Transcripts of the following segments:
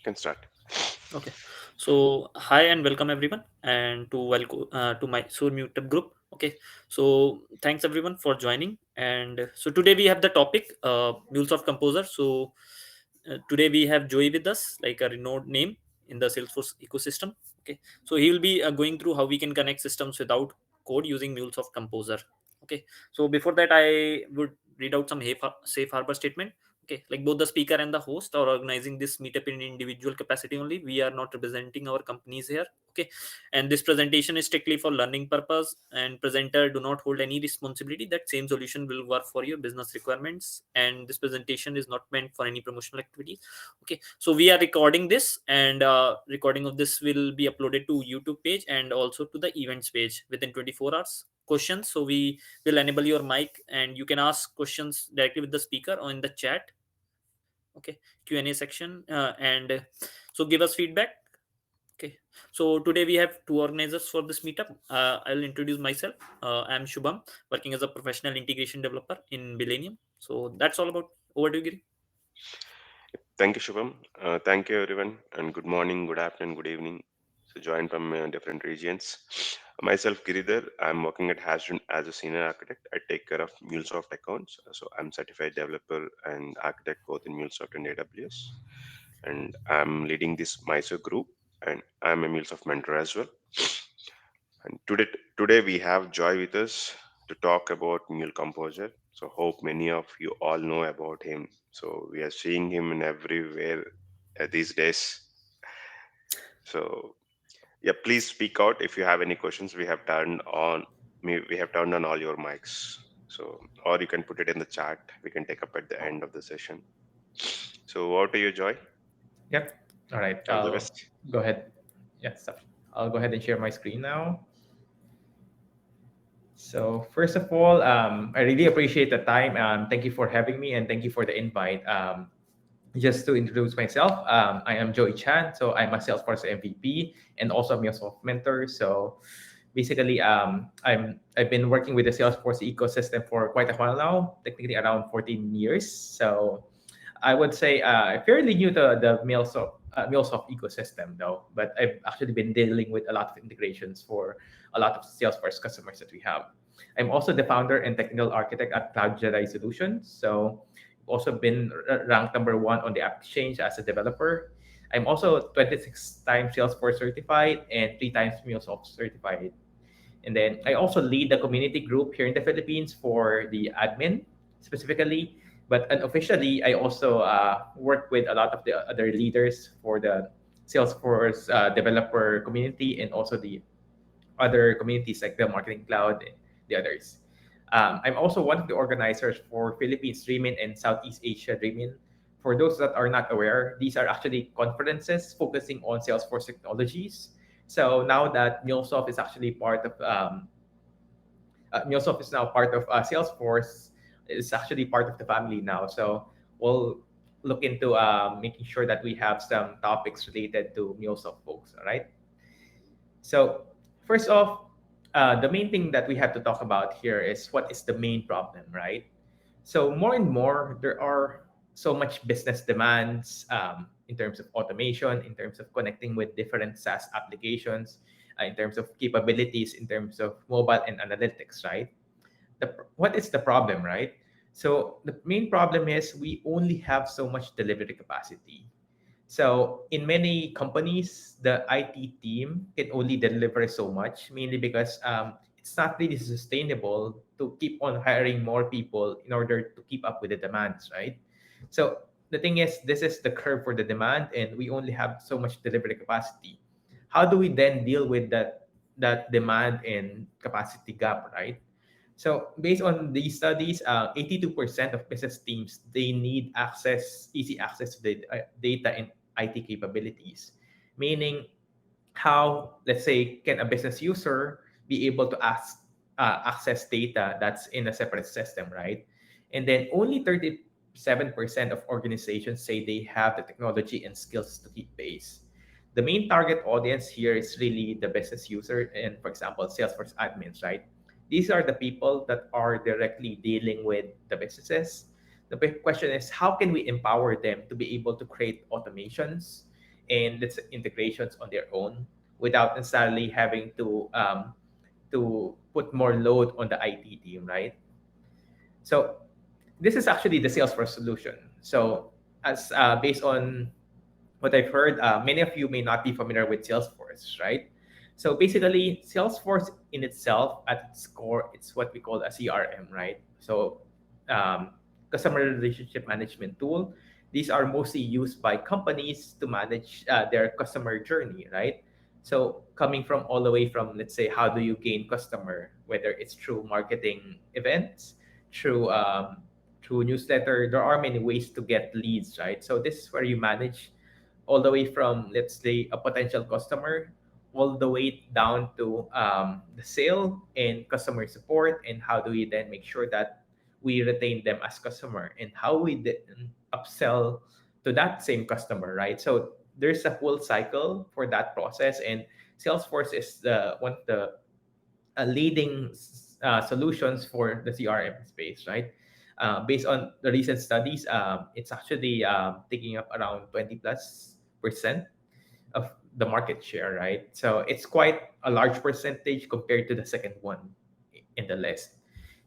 Can start. Okay. So hi and welcome everyone and to my Sur Meetup group. Okay. So thanks everyone for joining. And so today we have the topic MuleSoft Composer. So today we have Joey with us, like a renowned name in the Salesforce ecosystem. Okay. So he will be going through how we can connect systems without code using MuleSoft Composer. Okay. So before that, I would read out some safe harbor statement. Okay, like both the speaker and the host are organizing this meetup in individual capacity only. We are not representing our companies here. Okay, and this presentation is strictly for learning purpose, and presenter do not hold any responsibility that same solution will work for your business requirements. And this presentation is not meant for any promotional activities. Okay, so we are recording this, and recording of this will be uploaded to YouTube page and also to the events page within 24 hours. Questions, so we will enable your mic and you can ask questions directly with the speaker or in the chat. Okay, Q&A section, and so give us feedback. Okay, so today we have two organizers for this meetup. I'll introduce myself. I'm Shubham, working as a professional integration developer in Millennium. So that's all about. Over to you, Giri. Thank you, Shubham. Thank you, everyone, and good morning, good afternoon, good evening. So, joined from different regions. Myself, Giridhar, I'm working at Hasdun as a senior architect. I take care of MuleSoft accounts. So, I'm certified developer and architect both in MuleSoft and AWS. And I'm leading this Mysore group, and I'm a MuleSoft mentor as well. And today we have Joy with us to talk about Mule Composer. So hope many of you all know about him. So we are seeing him in everywhere these days. So yeah, please speak out if you have any questions. We have turned on all your mics. So or you can put it in the chat. We can take up at the end of the session. So over to you, Joy. Yep. All right. All the I'll best. go ahead. Yes, I'll go ahead and share my screen now. So first of all, I really appreciate the time. Thank you for having me, and thank you for the invite. Just to introduce myself, I am Joey Chan. So I'm a Salesforce MVP and also a MuleSoft mentor. So basically, I've been working with the Salesforce ecosystem for quite a while now, technically around 14 years. So I would say fairly new to the MuleSoft ecosystem though, but I've actually been dealing with a lot of integrations for a lot of Salesforce customers that we have. I'm also the founder and technical architect at Cloud Jedi Solutions. So I've also been ranked number one on the App Exchange as a developer. I'm also 26 times Salesforce certified and 3 times MuleSoft certified. And then I also lead the community group here in the Philippines for the admin specifically. But unofficially, I also work with a lot of the other leaders for the Salesforce developer community and also the other communities like the Marketing Cloud and the others. I'm also one of the organizers for Philippines Dreamin and Southeast Asia Dreamin. For those that are not aware, these are actually conferences focusing on Salesforce technologies. So now that MuleSoft is now part of Salesforce, is actually part of the family now. So we'll look into making sure that we have some topics related to MuleSoft folks. All right. So first off, the main thing that we have to talk about here is what is the main problem, right? So more and more, there are so much business demands in terms of automation, in terms of connecting with different SaaS applications, in terms of capabilities, in terms of mobile and analytics, right? What is the problem, right? So the main problem is we only have so much delivery capacity. So in many companies, the IT team can only deliver so much, mainly because it's not really sustainable to keep on hiring more people in order to keep up with the demands, right? So the thing is, this is the curve for the demand, and we only have so much delivery capacity. How do we then deal with that demand and capacity gap, right? So based on these studies, 82% of business teams they need easy access to the data and IT capabilities, meaning how, let's say, can a business user be able to access data that's in a separate system, right? And then only 37% of organizations say they have the technology and skills to keep pace. The main target audience here is really the business user and, for example, Salesforce admins, right? These are the people that are directly dealing with the businesses. The big question is how can we empower them to be able to create automations and let's say integrations on their own without necessarily having to put more load on the IT team, right? So this is actually the Salesforce solution. So as based on what I've heard, many of you may not be familiar with Salesforce, right? So basically, Salesforce in itself, at its core, it's what we call a CRM, right? So um, customer relationship management tool. These are mostly used by companies to manage their customer journey, right? So coming from all the way from, let's say, how do you gain customer, whether it's through marketing events, through through newsletter, there are many ways to get leads, right? So this is where you manage all the way from, let's say, a potential customer all the way down to the sale and customer support, and how do we then make sure that we retain them as customer, and how we then upsell to that same customer, right? So there's a whole cycle for that process, and Salesforce is the one of the leading solutions for the CRM space, right? Based on the recent studies, it's actually taking up around 20+% of the market share, right? So it's quite a large percentage compared to the second one in the list.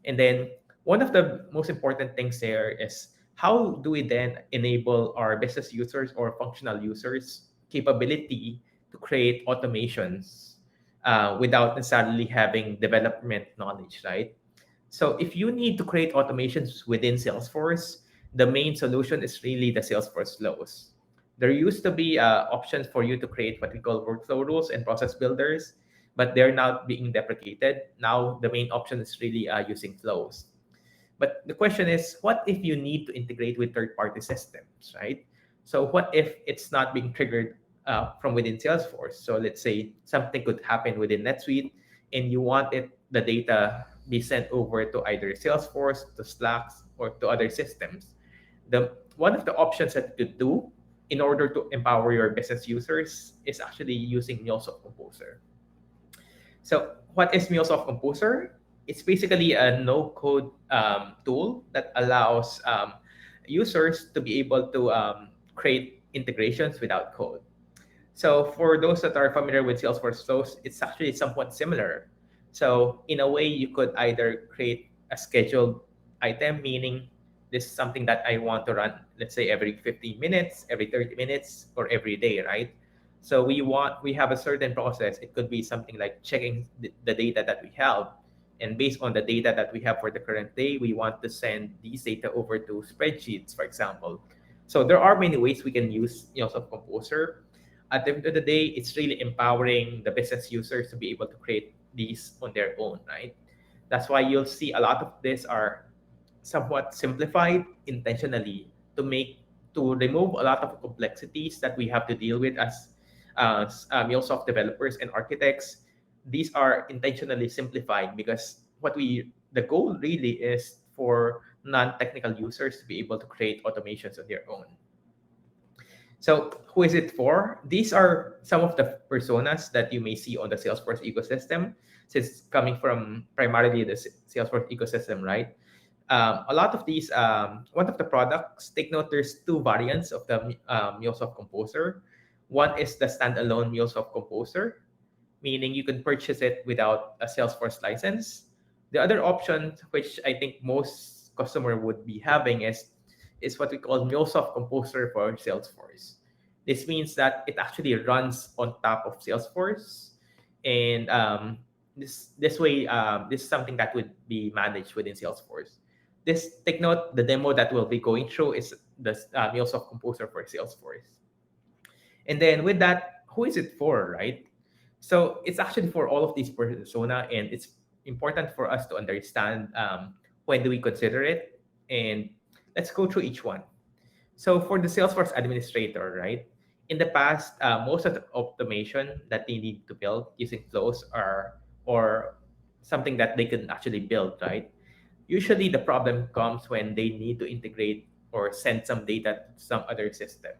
And then one of the most important things there is how do we then enable our business users or functional users capability to create automations without necessarily having development knowledge, right? So if you need to create automations within Salesforce, the main solution is really the Salesforce flows. There used to be options for you to create what we call workflow rules and process builders, but they're now being deprecated. Now the main option is really using flows. But the question is, what if you need to integrate with third-party systems, right? So what if it's not being triggered from within Salesforce? So let's say something could happen within NetSuite, and you want the data be sent over to either Salesforce, to Slack, or to other systems. The one of the options that you could do in order to empower your business users is actually using MuleSoft Composer. So what is MuleSoft Composer? It's basically a no-code tool that allows users to be able to create integrations without code. So for those that are familiar with Salesforce flows, it's actually somewhat similar. So in a way, you could either create a scheduled item, meaning this is something that I want to run, let's say every 15 minutes, every 30 minutes, or every day, right? So we have a certain process. It could be something like checking the data that we have. And based on the data that we have for the current day, we want to send these data over to spreadsheets, for example. So there are many ways we can use Microsoft Composer. At the end of the day, it's really empowering the business users to be able to create these on their own, right? That's why you'll see a lot of this are somewhat simplified intentionally to make to remove a lot of complexities that we have to deal with as MuleSoft developers and architects. These are intentionally simplified because the goal really is for non-technical users to be able to create automations on their own. So who is it for? These are some of the personas that you may see on the Salesforce ecosystem, since coming from primarily the Salesforce ecosystem, right? A lot of these, one of the products, take note, there's two variants of the MuleSoft Composer. One is the standalone MuleSoft Composer, meaning you can purchase it without a Salesforce license. The other option, which I think most customer would be having, is what we call MuleSoft Composer for Salesforce. This means that it actually runs on top of Salesforce, and this way, this is something that would be managed within Salesforce. This take note, the demo that we'll be going through is the MuleSoft Composer for Salesforce. And then with that, who is it for, right? So it's actually for all of these persona, and it's important for us to understand when do we consider it, and let's go through each one. So for the Salesforce administrator, right? In the past, most of the automation that they need to build using flows are or something that they can actually build, right? Usually the problem comes when they need to integrate or send some data to some other system.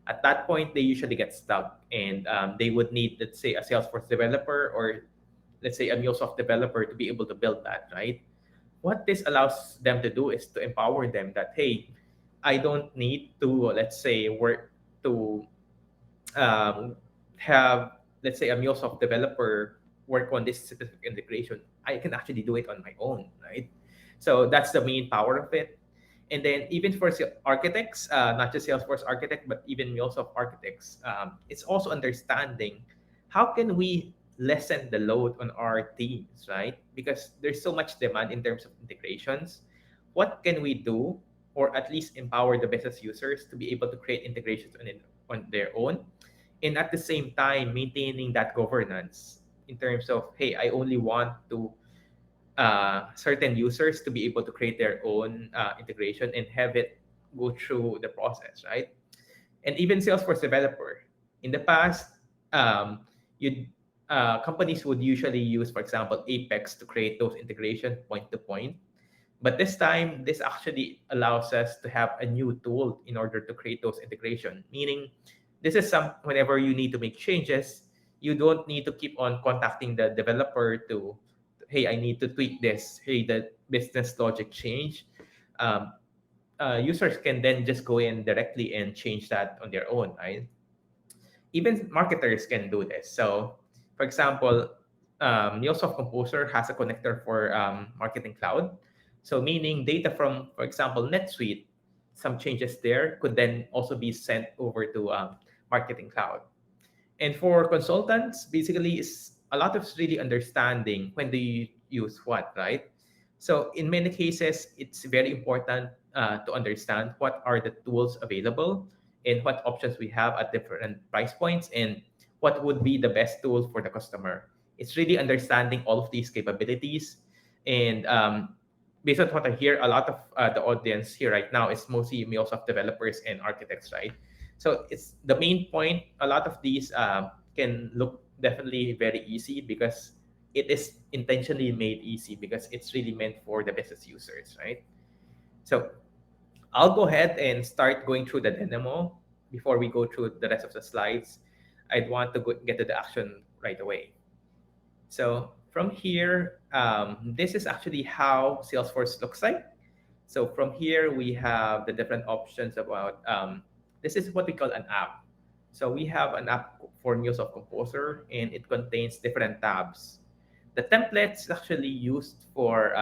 At that point, they usually get stuck, and they would need, let's say, a Salesforce developer or let's say a MuleSoft developer to be able to build that, right? What this allows them to do is to empower them that, hey, I don't need to, let's say, work to um, have, let's say, a MuleSoft developer work on this specific integration, I can actually do it on my own, right? So that's the main power of it. And then even for architects, not just Salesforce architect, but even MuleSoft architects, it's also understanding how can we lessen the load on our teams, right? Because there's so much demand in terms of integrations. What can we do, or at least empower the business users to be able to create integrations on their own, and at the same time maintaining that governance in terms of, hey, I only want to certain users to be able to create their own integration and have it go through the process, right? And even Salesforce developer. In the past, um, you companies would usually use, for example, Apex to create those integration point to point. But this time, this actually allows us to have a new tool in order to create those integration. Meaning, this is some whenever you need to make changes, you don't need to keep on contacting the developer to, hey, I need to tweak this. Hey, the business logic change. Um, Users can then just go in directly and change that on their own, right? Even marketers can do this. So, for example, MuleSoft Composer has a connector for Marketing Cloud. So, meaning data from, for example, NetSuite, some changes there could then also be sent over to Marketing Cloud. And for consultants, basically, is a lot of really understanding when do you use what, right? So in many cases, it's very important to understand what are the tools available and what options we have at different price points and what would be the best tool for the customer. It's really understanding all of these capabilities. And based on what I hear, a lot of the audience here right now is mostly MuleSoft developers and architects, right? So it's the main point. A lot of these can look definitely very easy because it is intentionally made easy because it's really meant for the business users, right? So I'll go ahead and start going through the demo before we go through the rest of the slides. I'd want to get to the action right away. So from here, this is actually how Salesforce looks like. So from here, we have the different options about, this is what we call an app. So we have an app for MuleSoft Composer, and it contains different tabs. The templates is actually used for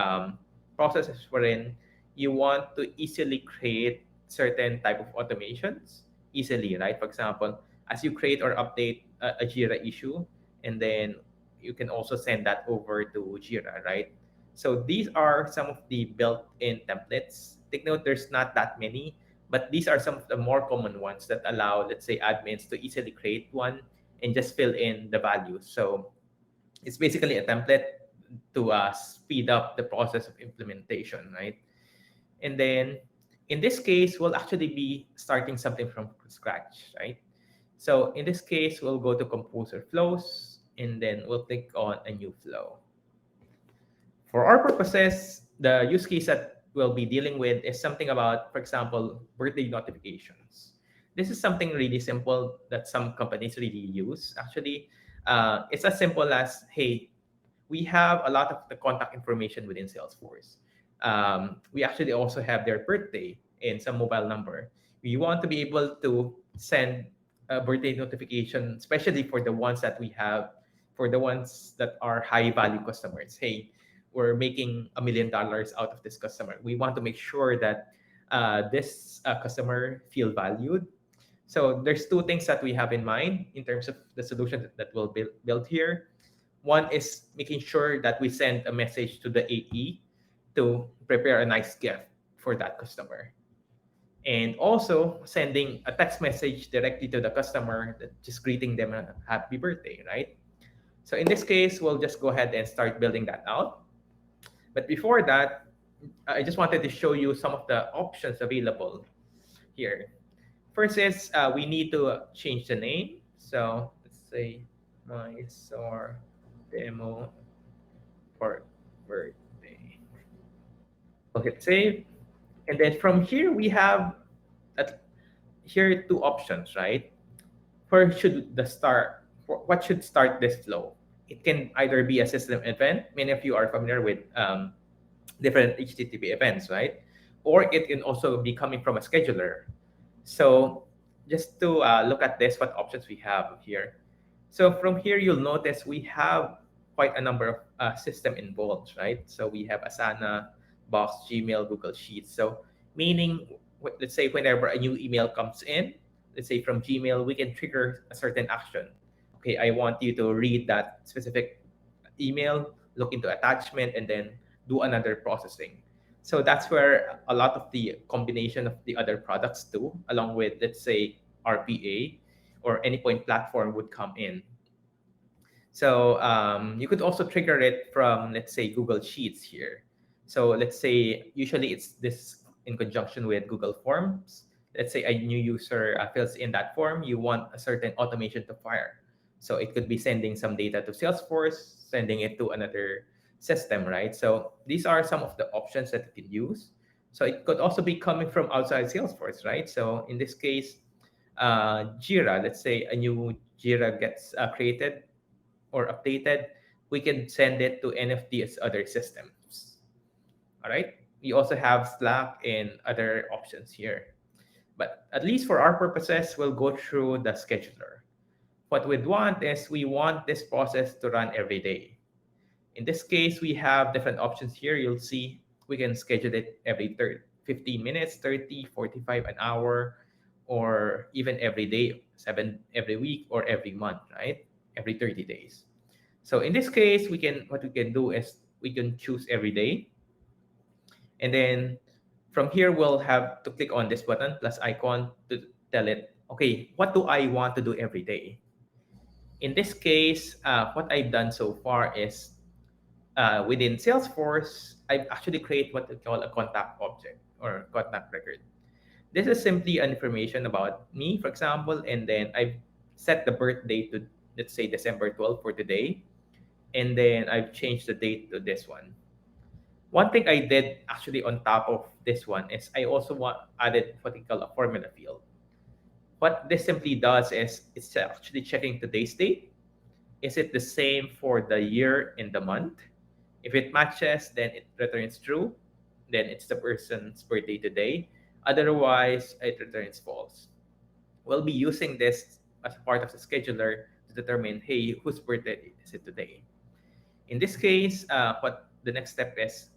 processes wherein you want to easily create certain type of automations easily, right? For example, as you create or update a Jira issue, and then you can also send that over to Jira, right? So these are some of the built-in templates. Take note, there's not that many, but these are some of the more common ones that allow, let's say, admins to easily create one and just fill in the values. So it's basically a template to speed up the process of implementation, right? And then in this case, we'll actually be starting something from scratch, right? So in this case, we'll go to Composer Flows, and then we'll click on a new flow. For our purposes, the use case that we'll be dealing with is something about, for example, birthday notifications. This is something really simple that some companies really use. Actually, it's as simple as, hey, we have a lot of the contact information within Salesforce. We actually also have their birthday and some mobile number. We want to be able to send a birthday notification, especially for the ones that we have, for the ones that are high value customers. Hey, we're making $1 million out of this customer. We want to make sure that this customer feel valued. So there's two things that we have in mind in terms of the solution that we'll build here. One is making sure that we send a message to the AE to prepare a nice gift for that customer. And also sending a text message directly to the customer, just greeting them a happy birthday, right? So in this case, we'll just go ahead and start building that out. But before that, I just wanted to show you some of the options available here. First is we need to change the name. So let's say Mysore demo for birthday. We'll hit save. And then from here, we have at, here two options, right? Where should the start, what should start this flow? It can either be a system event. Many of you are familiar with different HTTP events, right? Or it can also be coming from a scheduler. So just to look at this, what options we have here. So from here, you'll notice we have quite a number of system involved, right? So we have Asana, Box, Gmail, Google Sheets. So meaning, let's say whenever a new email comes in, let's say from Gmail, we can trigger a certain action. Okay, I want you to read that specific email, look into attachment, and then do another processing. So that's where a lot of the combination of the other products too, along with, let's say, RPA or any point platform would come in. So you could also trigger it from, let's say, Google Sheets here. So let's say usually it's this in conjunction with Google Forms. Let's say a new user fills in that form, you want a certain automation to fire. So it could be sending some data to Salesforce, sending it to another system, right? So these are some of the options that you can use. So it could also be coming from outside Salesforce, right? So in this case, Jira, let's say a new Jira gets created or updated, we can send it to any of these other systems. All right. We also have Slack and other options here. But at least for our purposes, we'll go through the scheduler. What we'd want is we want this process to run every day. In this case, we have different options here. You'll see we can schedule it every 15 minutes, 30, 45, an hour, or even every day, every week, or every month, right? Every 30 days. So in this case, what we can do is we can choose every day. And then from here, we'll have to click on this button plus icon to tell it, okay, what do I want to do every day? In this case, what I've done so far is within Salesforce, I've actually created what we call a contact object or contact record. This is simply an information about me, for example, and then I've set the birth date to, let's say, December 12th for today, and then I've changed the date to this one. One thing I did actually on top of this one is I also added what we call a formula field. What this simply does is it's actually checking today's date. Is it the same for the year and the month? If it matches, then it returns true. Then it's the person's birthday today. Otherwise, it returns false. We'll be using this as part of the scheduler to determine, hey, whose birthday is it today? In this case, what the next step is,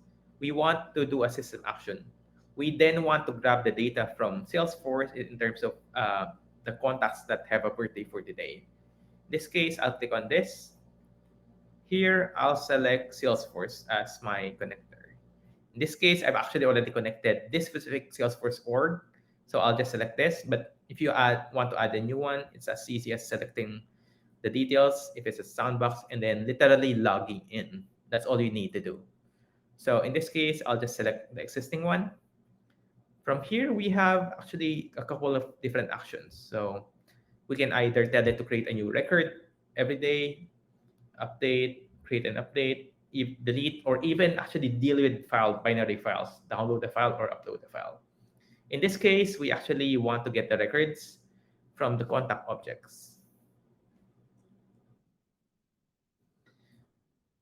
we want to do a system action. We then want to grab the data from Salesforce in terms of the contacts that have a birthday for today. In this case, I'll click on this. Here, I'll select Salesforce as my connector. In this case, I've actually already connected this specific Salesforce org. So I'll just select this. But if you want to add a new one, it's as easy as selecting the details, if it's a soundbox, and then literally logging in. That's all you need to do. So in this case, I'll just select the existing one. From here, we have actually a couple of different actions. So we can either tell it to create a new record every day, update, create an update, delete, or even actually deal with binary files, download the file or upload the file. In this case, we actually want to get the records from the contact objects.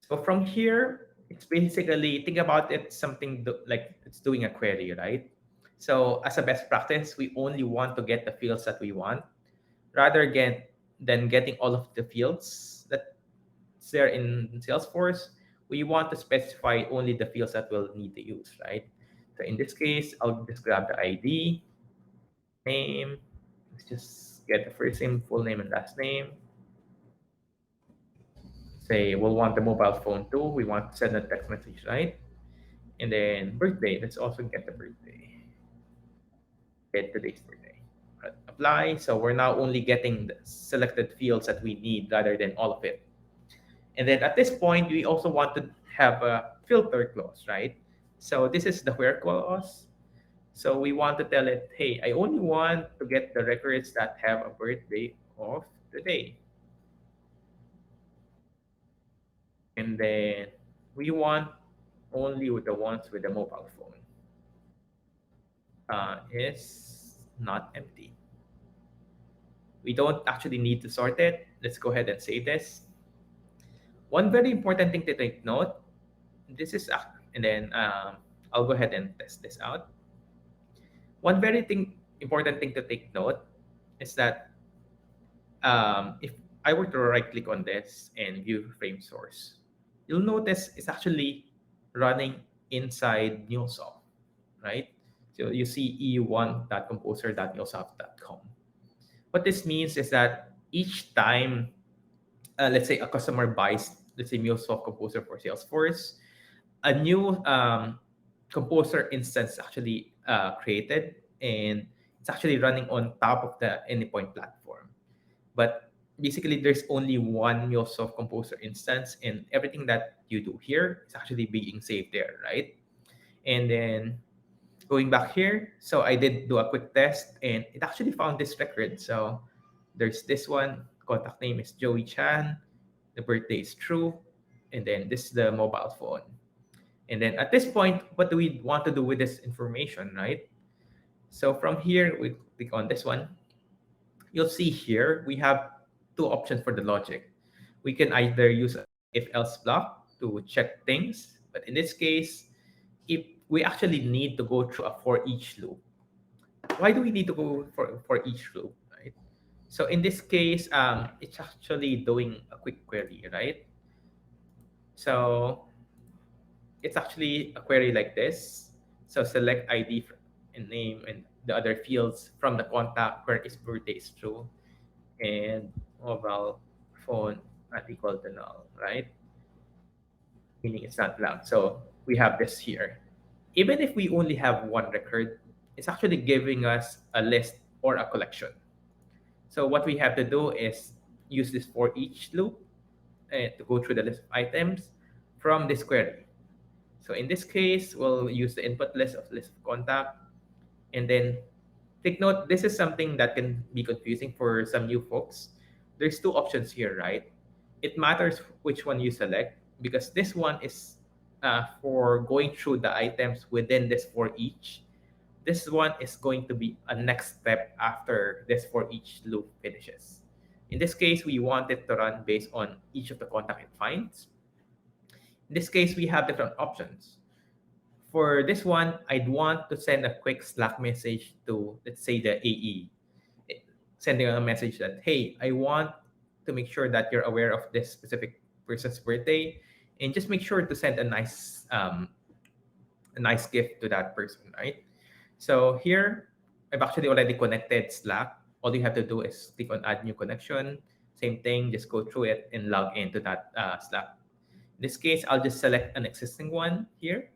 So from here, it's basically, think about it something like it's doing a query, right? So as a best practice, we only want to get the fields that we want rather than getting all of the fields that's there in Salesforce. We want to specify only the fields that we'll need to use, right? So in this case, I'll just grab the ID, name, let's just get the first name, full name, and last name. Say we'll want the mobile phone too. We want to send a text message, right? And then birthday, let's also get the birthday. Get today's birthday. Apply. So we're now only getting the selected fields that we need rather than all of it. And then at this point, we also want to have a filter clause, right? So this is the where clause. So we want to tell it, hey, I only want to get the records that have a birthday of today. And then we want only with the ones with the mobile phone. Is not empty. We don't actually need to sort it. Let's go ahead and save this. One very important thing to take note, this is, and then I'll go ahead and test this out. One very important thing to take note is that if I were to right click on this and view frame source, you'll notice it's actually running inside MuleSoft, right? So you see e1.composer.mulesoft.com. What this means is that each time, let's say a customer buys, let's say MuleSoft Composer for Salesforce, a new Composer instance actually created, and it's actually running on top of the Anypoint platform. But basically, there's only one MuleSoft Composer instance, and everything that you do here is actually being saved there, right? And then going back here, so I did do a quick test, and it actually found this record. So there's this one, contact name is Joey Chan, the birthday is true, and then this is the mobile phone. And then at this point, what do we want to do with this information, right? So from here, we click on this one. You'll see here we have two options for the logic. We can either use a if else block to check things, but in this case, if we actually need to go through a for each loop. Why do we need to go for each loop, right? So in this case, it's actually doing a quick query, right? So it's actually a query like this. So select ID and name and the other fields from the contact where his birthday is true, and mobile phone not equal to null, right? Meaning it's not blank. So we have this here. Even if we only have one record, it's actually giving us a list or a collection. So what we have to do is use this for each loop to go through the list of items from this query. So in this case, we'll use the input list of contact, and then take note, this is something that can be confusing for some new folks. There's two options here, right? It matters which one you select because this one is for going through the items within this for each. This one is going to be a next step after this for each loop finishes. In this case, we want it to run based on each of the contact it finds. In this case, we have different options. For this one, I'd want to send a quick Slack message to, let's say, the AE, sending a message that, hey, I want to make sure that you're aware of this specific person's birthday, and just make sure to send a nice gift to that person, right? So here, I've actually already connected Slack. All you have to do is click on Add New Connection. Same thing, just go through it and log into that Slack. In this case, I'll just select an existing one here.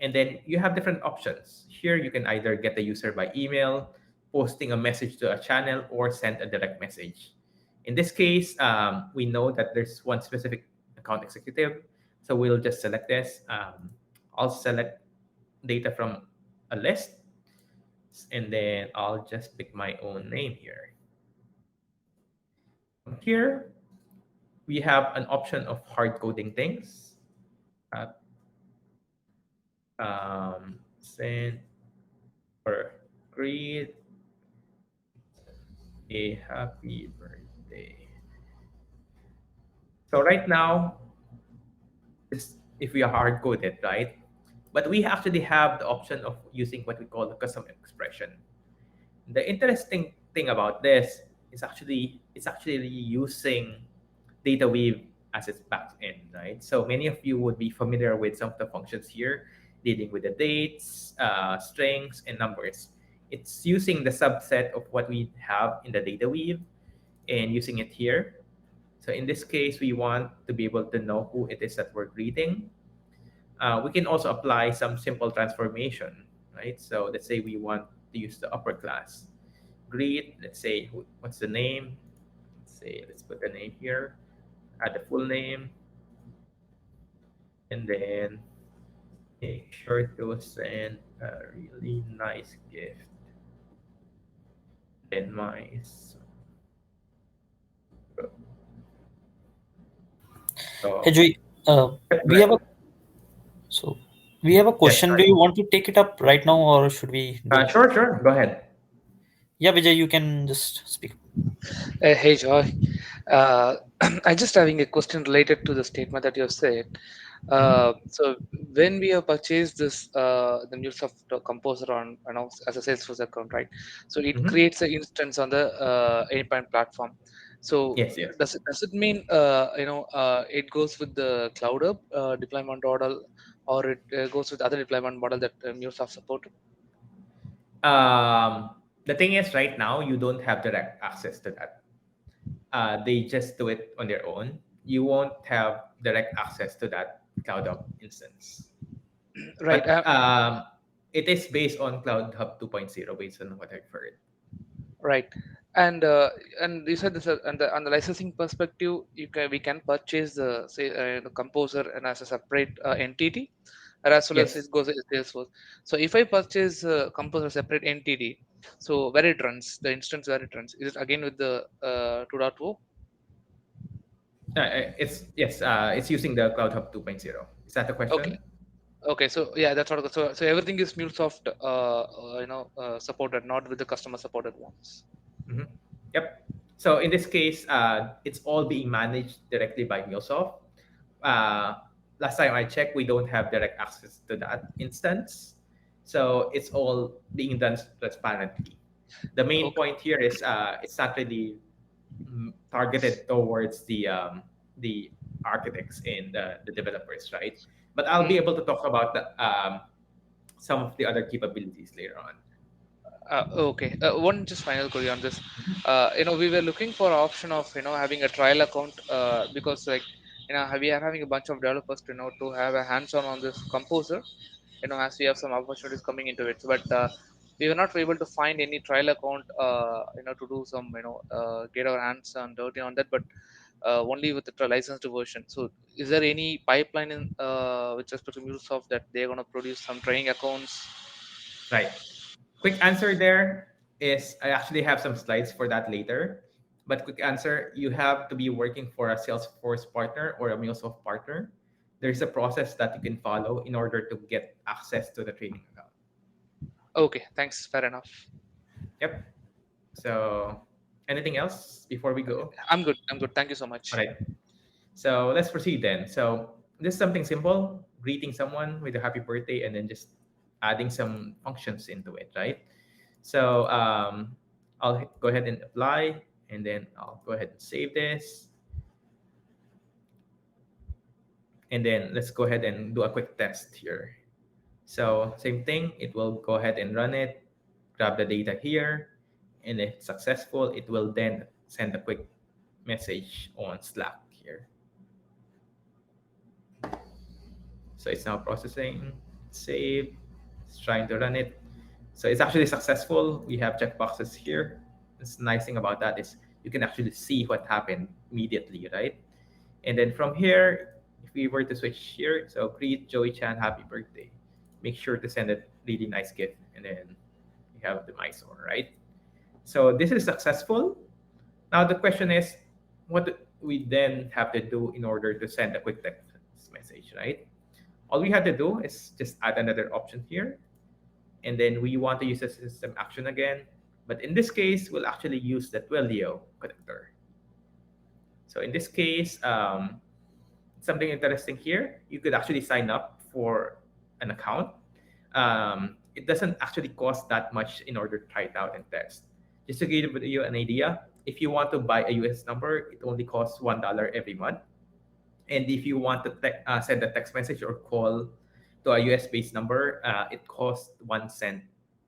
And then you have different options. Here, you can either get the user by email, posting a message to a channel, or send a direct message. In this case, we know that there's one specific account executive. So we'll just select this. I'll select data from a list, and then I'll just pick my own name here. Here, we have an option of hard coding things. Send or create a happy birthday. So right now, if we are hard coded, right? But we actually have the option of using what we call the custom expression. The interesting thing about this is actually it's actually using data weave as its back end, right? So many of you would be familiar with some of the functions here, dealing with the dates, strings, and numbers. It's using the subset of what we have in the data weave and using it here. So in this case, we want to be able to know who it is that we're greeting. We can also apply some simple transformation, right? So let's say we want to use the upper class. Greet, let's say, what's the name? Let's put the name here, add the full name, and then make sure to send a really nice gift. Then Hey, so Joy, uh, we have a so we have a yes, question. Do sorry. you want to take it up right now, or should we do it? Sure, go ahead. Yeah, Vijay, you can just speak. Hey Joy, uh, I'm just having a question related to the statement that you have said. Mhm. So when we have purchased this the MuleSoft Composer on as a Salesforce account, right? So it Mhm. creates an instance on the endpoint platform. So Yes, yes. does it mean it goes with the cloud hub deployment model, or it goes with other deployment model that MuleSoft supported? Um, the thing is, right now you don't have direct access to that. They just do it on their own. You won't have direct access to that Cloud Hub instance. Right. But it is based on Cloud Hub 2.0, based on what I've heard. Right. And you said this on the licensing perspective, we can purchase the say the composer and as a separate entity, or as well as Yes. it goes as Salesforce. So if I purchase composer separate entity, so where it runs, the instance where it runs, is it again with the 2.0? It's yes. It's using the Cloud Hub 2.0. Is that the Okay. question? Okay. So yeah, that's what. So everything is MuleSoft, supported, not with the customer supported ones. Mhm. Yep. So in this case, it's all being managed directly by MuleSoft. Uh, Last time I checked, we don't have direct access to that instance. So it's all being done transparently. The main Okay. point here is it's not really targeted towards the architects and the developers, right? But I'll be Mhm. able to talk about some of the other capabilities later on. Okay. One just final query on this. We were looking for option of having a trial account because like we are having a bunch of developers to have a hands-on on this composer. As we have some opportunities coming into it, but we were not able to find any trial account. To do some get our hands on dirty on that, but only with the licensed version. So, is there any pipeline in with respect to MuleSoft that they're gonna produce some training accounts? Right. Quick answer there is I actually have some slides for that later. But quick answer, you have to be working for a Salesforce partner or a MuleSoft partner. There's a process that you can follow in order to get access to the training account. Okay, thanks. Fair enough. Yep. So anything else before we go? I'm good. I'm good. Thank you so All much. right. So let's proceed then. So this is something simple, greeting someone with a happy birthday and then just adding some functions into it, right? So I'll go ahead and apply, and then I'll go ahead and save this. And then let's go ahead and do a quick test here. So same thing, it will go ahead and run it, grab the data here, and if successful, it will then send a quick message on Slack here. So it's now processing, save, it's trying to run it. So it's actually successful. We have checkboxes here. The nice thing about that is you can actually see what happened immediately, right? And then from here, if we were to switch here, so greet Joey Chan, happy birthday. Make sure to send a really nice gift, and then we have the Mysore, right? So this is successful. Now the question is, what do we then have to do in order to send a quick text message, right? All we have to do is just add another option here, and then we want to use the system action again. But in this case, we'll actually use the Twilio connector. So in this case, something interesting here, you could actually sign up for an account. It doesn't actually cost that much in order to try it out and test. Just to give you an idea, if you want to buy a US number, it only costs $1 every month. And if you want to send a text message or call to a US based number, it costs 1 cent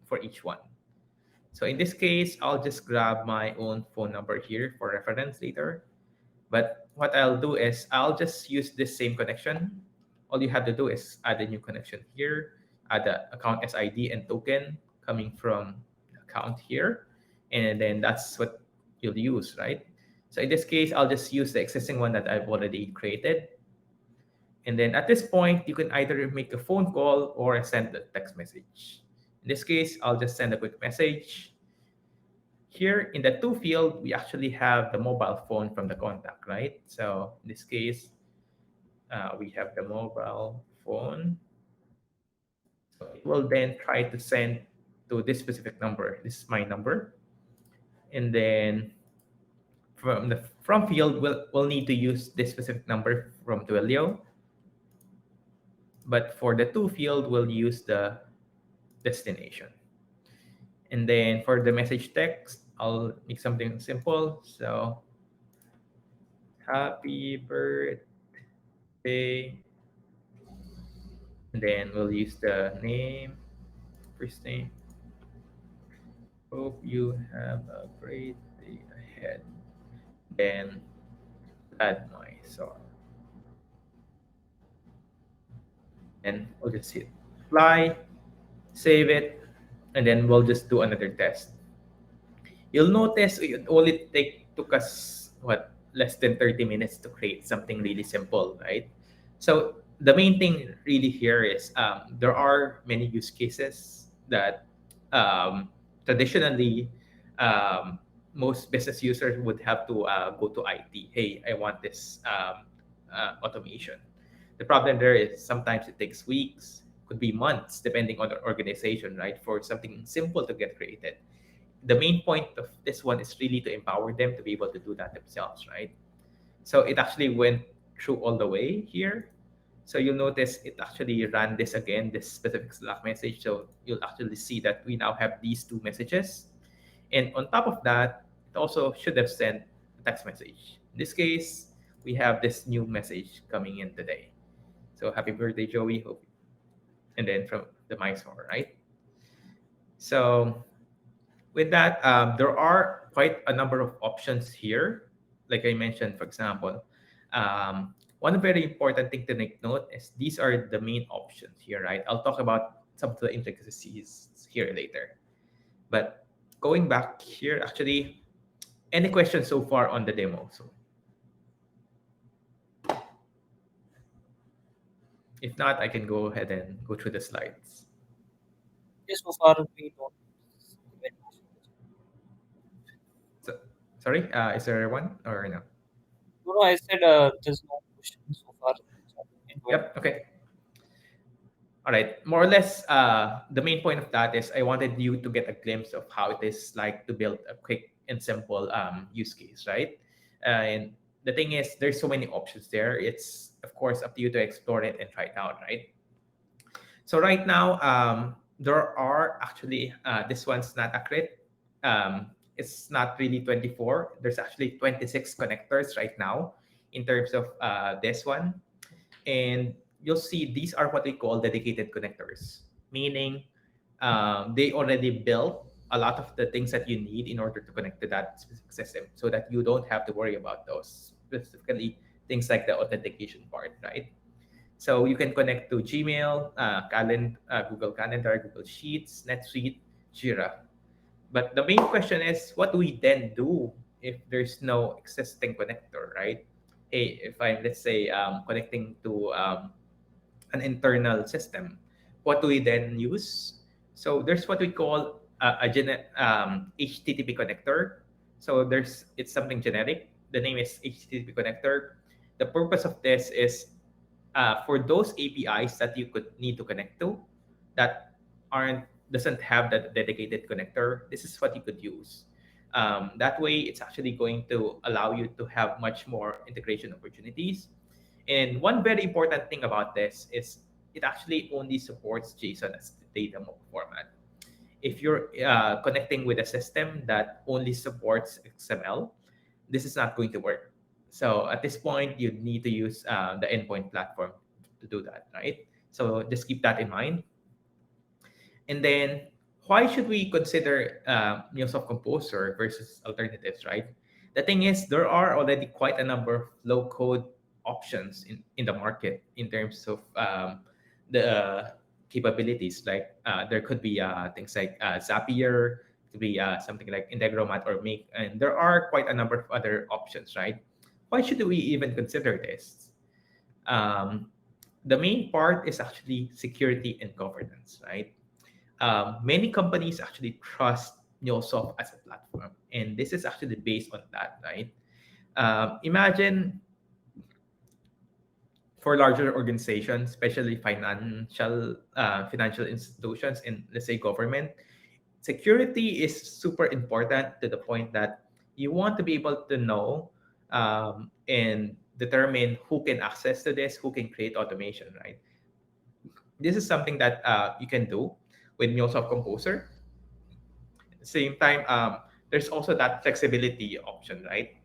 for each one. So in this case, I'll just grab my own phone number here for reference later. But what I'll do is I'll just use this same connection. All you have to do is add a new connection here, add the account SID and token coming from the account here. And then that's what you'll use, right? So in this case, I'll just use the existing one that I've already created. And then at this point, you can either make a phone call or send a text message. In this case, I'll just send a quick message. Here in the to field, we actually have the mobile phone from the contact, right? So in this case, we have the mobile phone. So it will then try to send to this specific number. This is my number. And then from the from field, we'll need to use this specific number from Twilio. But for the to field, we'll use the destination. And then for the message text, I'll make something simple. So happy birthday. And then we'll use the name, first name. Hope you have a great day ahead. Then add my song. And we'll just hit apply, save it, and then we'll just do another test. You'll notice it only took us what, less than 30 minutes to create something really simple, right? So the main thing really here is there are many use cases that um, traditionally um, most business users would have to go to IT. Hey, I want this automation. The problem there is sometimes it takes weeks, could be months, depending on the organization, right? For something simple to get created. The main point of this one is really to empower them to be able to do that themselves, right? So it actually went through all the way here. So you'll notice it actually ran this again, this specific Slack message. So you'll actually see that we now have these two messages. And on top of that, it also should have sent a text message. In this case, we have this new message coming in today. So happy birthday, Joey. Hope, and then from the Mysore, right? So with that, there are quite a number of options here. Like I mentioned, for example, one very important thing to make note is these are the main options here, right? I'll talk about some of the intricacies here later. But going back here, actually, any questions so far on the demo? So if not, I can go ahead and go through the slides. Yes, so far we don't get much. So, sorry, is there one or no? No, no, I said there's no question so far. So you can go ahead. Yep. Okay. All right. More or less, the main point of that is I wanted you to get a glimpse of how it is like to build a quick and simple use case, right? And the thing is, there's so many options there. It's of course up to you to explore it and try it out, right? So right now, there are actually this one's not accurate. Um, it's not really 24. There's actually 26 connectors right now in terms of this one, and you'll see these are what we call dedicated connectors, meaning they already built a lot of the things that you need in order to connect to that specific system, so that you don't have to worry about those, specifically things like the authentication part, right? So you can connect to Gmail, Google Calendar, Google Sheets, NetSuite, Jira. But the main question is, what do we then do if there's no existing connector, right? Hey, if I'm, let's say, connecting to an internal system, what do we then use? So there's what we call HTTP connector. So it's something generic. The name is HTTP connector. The purpose of this is for those APIs that you could need to connect to that aren't doesn't have that dedicated connector, this is what you could use. That way, it's actually going to allow you to have much more integration opportunities. And one very important thing about this is it actually only supports JSON as the data format. If you're connecting with a system that only supports XML, this is not going to work. So at this point, you need to use the endpoint platform to do that, right? So just keep that in mind. And then, why should we consider MuleSoft Composer versus alternatives, right? The thing is, there are already quite a number of low-code options in the market in terms of the capabilities. Like there could be things like Zapier, could be something like Integromat or Make, and there are quite a number of other options, right? Why should we even consider this? Um, the main part is actually security and governance, right? Many companies actually trust MuleSoft as a platform, and this is actually based on that, right? Imagine for larger organizations, especially financial institutions, and let's say government, security is super important to the point that you want to be able to know and determine who can access to this, who can create automation, right? This is something that you can do with MuleSoft Composer. At the same time, there's also that flexibility option, right?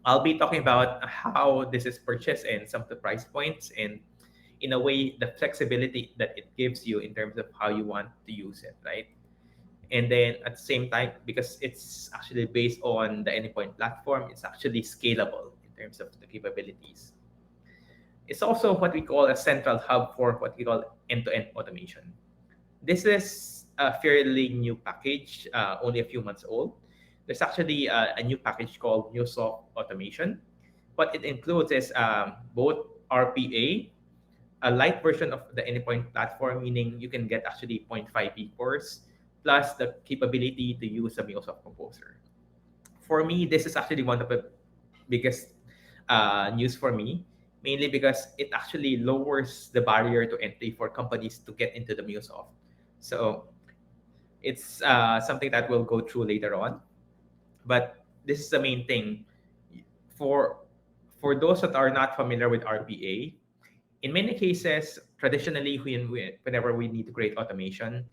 I'll be talking about how this is purchased and some of the price points, and in a way the flexibility that it gives you in terms of how you want to use it, right? And then at the same time, because it's actually based on the Anypoint platform, it's actually scalable in terms of the capabilities. It's also what we call a central hub for what we call end-to-end automation. This is a fairly new package, only a few months old. There's actually a new package called MuleSoft Automation. What it includes is both RPA, a light version of the Anypoint platform, meaning you can get actually zero point 0.5 cores, plus the capability to use a MuleSoft Composer. For me, this is actually one of the biggest news for me, mainly because it actually lowers the barrier to entry for companies to get into the MuleSoft. So it's something that we'll go through later on. But this is the main thing for those that are not familiar with RPA. In many cases, traditionally, whenever we need to create automation,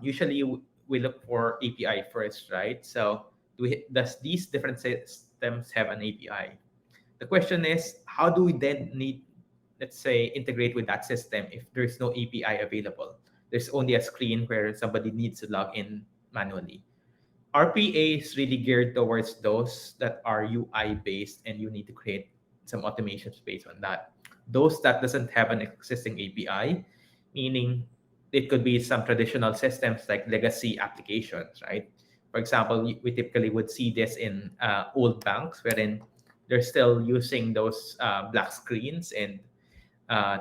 usually we look for API first, right? So does these different systems have an API? The question is, how do we then need, let's say, integrate with that system if there's no API available? There's only a screen where somebody needs to log in manually. RPA is really geared towards those that are UI based and you need to create some automations based on that. Those that doesn't have an existing API, meaning it could be some traditional systems like legacy applications, right? For example, we typically would see this in old banks wherein they're still using those black screens and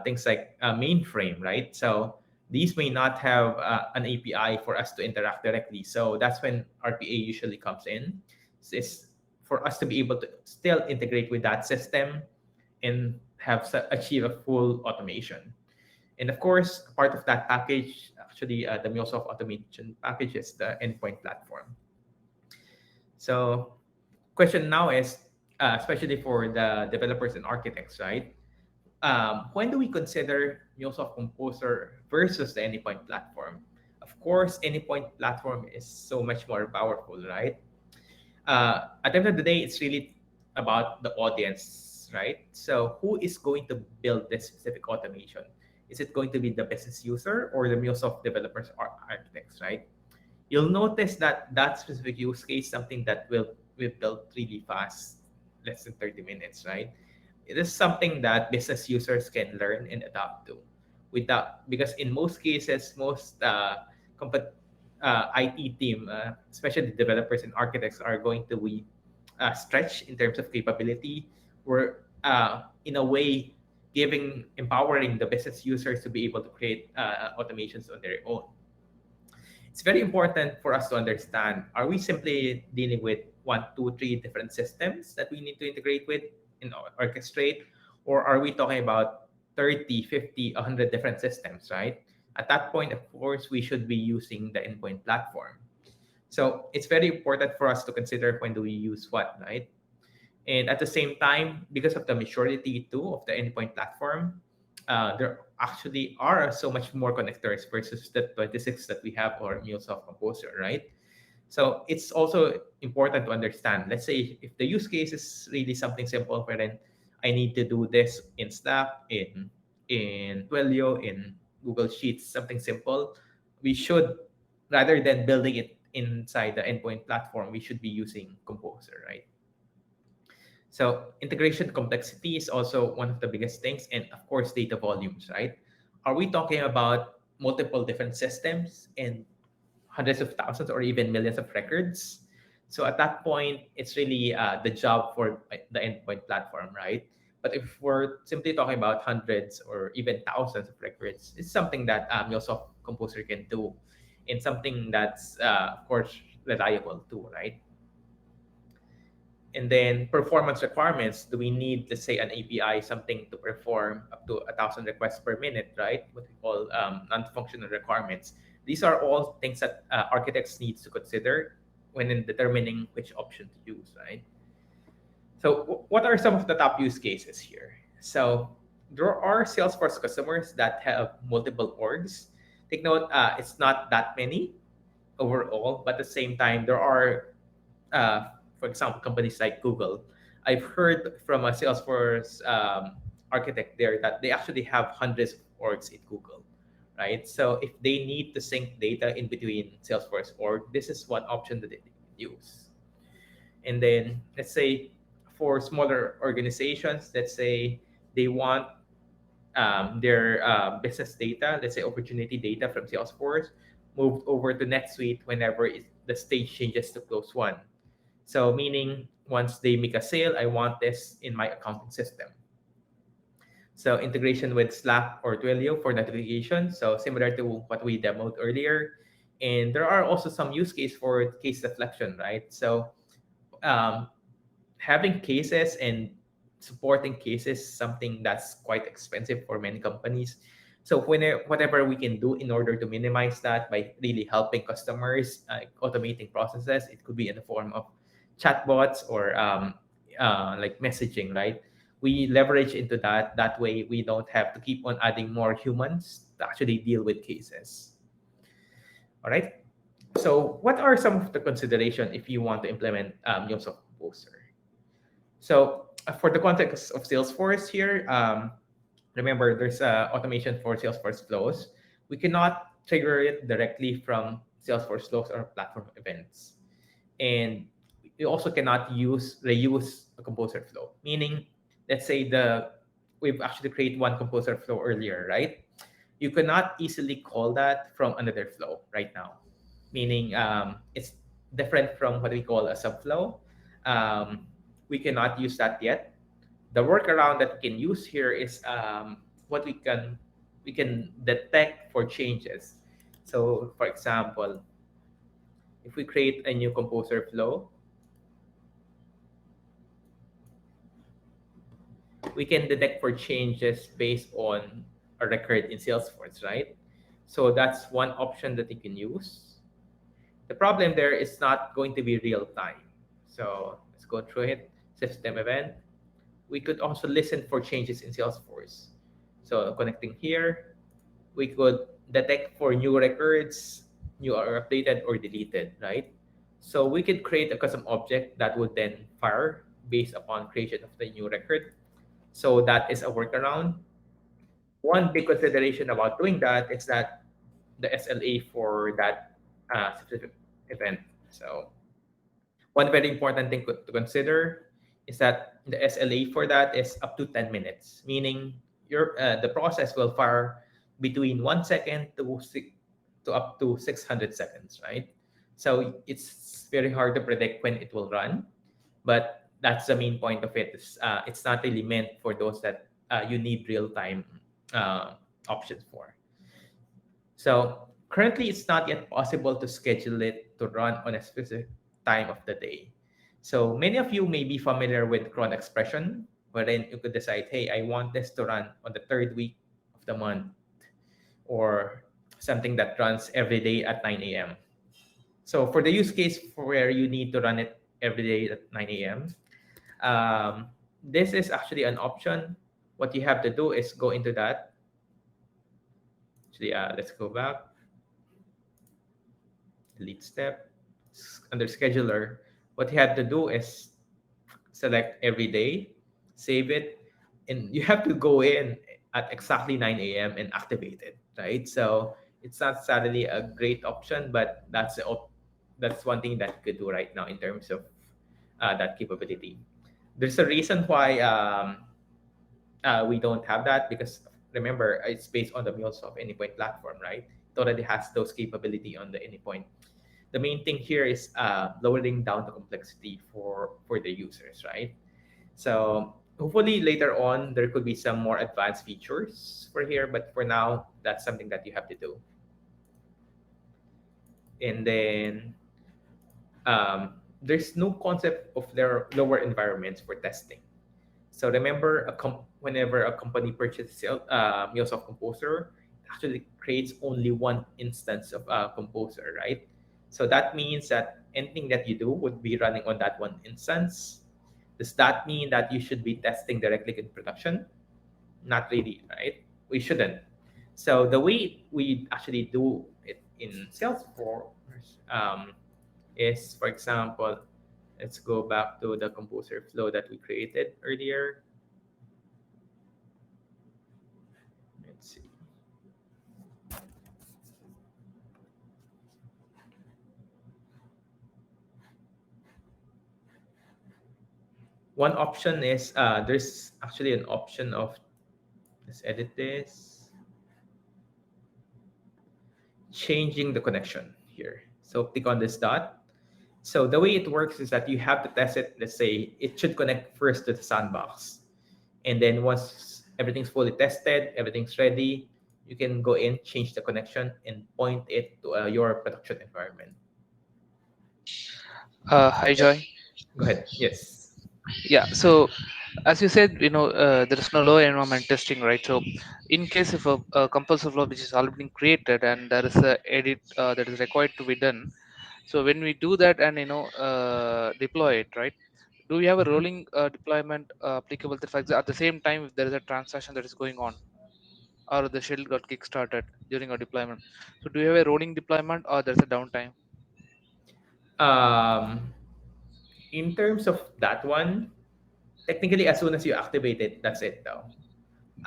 things like mainframe, right? So these may not have an API for us to interact directly. So that's when RPA usually comes in. It's for us to be able to still integrate with that system and achieve a full automation. And of course, part of that package, actually, the MuleSoft automation package is the endpoint platform. So, question now is, especially for the developers and architects, right? When do we consider MuleSoft Composer versus the Anypoint platform? Of course, Anypoint platform is so much more powerful, right? At the end of the day, it's really about the audience, right? So who is going to build this specific automation? Is it going to be the business user or the MuleSoft developers or architects, right? You'll notice that that specific use case, something that will build really fast, less than 30 minutes, right? It is something that business users can learn and adapt to without, because in most cases, most IT team, especially the developers and architects, are going to be stretched in terms of capability. We're in a way empowering the business users to be able to create automations on their own. It's very important for us to understand, are we simply dealing with one, two, three different systems that we need to integrate with and orchestrate? Or are we talking about 30, 50, 100 different systems, right? At that point, of course, we should be using the endpoint platform. So it's very important for us to consider when do we use what, right? And at the same time, because of the maturity too of the endpoint platform, there actually are so much more connectors versus the 26 that we have or MuleSoft Composer, right? So it's also important to understand. Let's say if the use case is really something simple, wherein I need to do this in Snap, in Twilio, in Google Sheets, something simple, we should, rather than building it inside the endpoint platform, we should be using Composer, right? So integration complexity is also one of the biggest things, and of course, data volumes, right? Are we talking about multiple different systems and hundreds of thousands or even millions of records? So at that point, it's really the job for the endpoint platform, right? But if we're simply talking about hundreds or even thousands of records, it's something that MuleSoft Composer can do, and something that's, of course, reliable too, right? And then performance requirements. Do we need, let's say, an API, something to perform up to 1,000 requests per minute, right? What we call non-functional requirements. These are all things that architects need to consider when in determining which option to use, right? So what are some of the top use cases here? So there are Salesforce customers that have multiple orgs. Take note, it's not that many overall, but at the same time, there are, uh, for example, companies like Google. I've heard from a Salesforce architect there that they actually have hundreds of orgs at Google, right? So if they need to sync data in between Salesforce org, this is one option that they use. And then let's say for smaller organizations, let's say they want their business data, let's say opportunity data from Salesforce, moved over to NetSuite whenever the stage changes to close one. So meaning once they make a sale, I want this in my accounting system. So integration with Slack or Twilio for notification. So similar to what we demoed earlier. And there are also some use case for case deflection, right? So um, having cases and supporting cases is something that's quite expensive for many companies. So whatever we can do in order to minimize that by really helping customers, automating processes, it could be in the form of chatbots or like messaging, right? We leverage into that. That way, we don't have to keep on adding more humans to actually deal with cases. All right. So, what are some of the consideration if you want to implement MuleSoft Composer? So for the context of Salesforce here, remember there's automation for Salesforce flows. We cannot trigger it directly from Salesforce flows or platform events. And we also cannot reuse a composer flow. Meaning, let's say we've actually created one composer flow earlier, right? You cannot easily call that from another flow right now. Meaning it's different from what we call a subflow. Um, we cannot use that yet. The workaround that we can use here is what we can detect for changes. So, for example, if we create a new composer flow, we can detect for changes based on a record in Salesforce, right? So that's one option that you can use. The problem there is not going to be real time. So let's go through it. System event. We could also listen for changes in Salesforce. So connecting here, we could detect for new records, new or updated or deleted, right? So we could create a custom object that would then fire based upon creation of the new record. So that is a workaround. One big consideration about doing that is that the SLA for that specific event. So one very important thing to consider is that the SLA for that is up to 10 minutes, meaning the process will fire between 1 second to up to 600 seconds, right? So it's very hard to predict when it will run, but that's the main point of it. It's not really meant for those that you need real time uh, options for. So currently, it's not yet possible to schedule it to run on a specific time of the day. So many of you may be familiar with cron expression, wherein you could decide, hey, I want this to run on the third week of the month, or something that runs every day at 9 a.m. So for the use case for where you need to run it every day at 9 a.m., this is actually an option. What you have to do is go into that. Actually, let's go back. Delete step. Under scheduler, what you have to do is select every day, save it, and you have to go in at exactly 9 a.m. and activate it, right? So it's not necessarily a great option, but that's one thing that you could do right now in terms of that capability. There's a reason why we don't have that, because remember it's based on the MuleSoft Anypoint platform, right? It already has those capability on the Anypoint. The main thing here is lowering down the complexity for the users, right? So hopefully later on there could be some more advanced features for here, but for now that's something that you have to do. And then there's no concept of their lower environments for testing. So remember, whenever a company purchases MuleSoft Composer, it actually creates only one instance of Composer, right? So that means that anything that you do would be running on that one instance. Does that mean that you should be testing directly in production? Not really, right? We shouldn't. So the way we actually do it in Salesforce um, is, for example, let's go back to the composer flow that we created earlier. Let's see. One option is there's actually an option of, let's edit this, changing the connection here. So click on this dot. So the way it works is that you have to test it. Let's say it should connect first to the sandbox. And then once everything's fully tested, everything's ready, you can go in, change the connection, and point it to your production environment. Hi, Yep. Joy. Go ahead. Yes. Yeah. So as you said, there is no low environment testing, right? So in case if a compulsive flow which is already been created and there is a edit that is required to be done, so when we do that and deploy it, right? Do we have a Mhm. rolling deployment applicable to, for example, at the same time if there is a transaction that is going on or the schedule got kickstarted during a deployment? So do you have a rolling deployment or there's a downtime? Um, in terms of that one, technically, as soon as you activate it, that's it, though.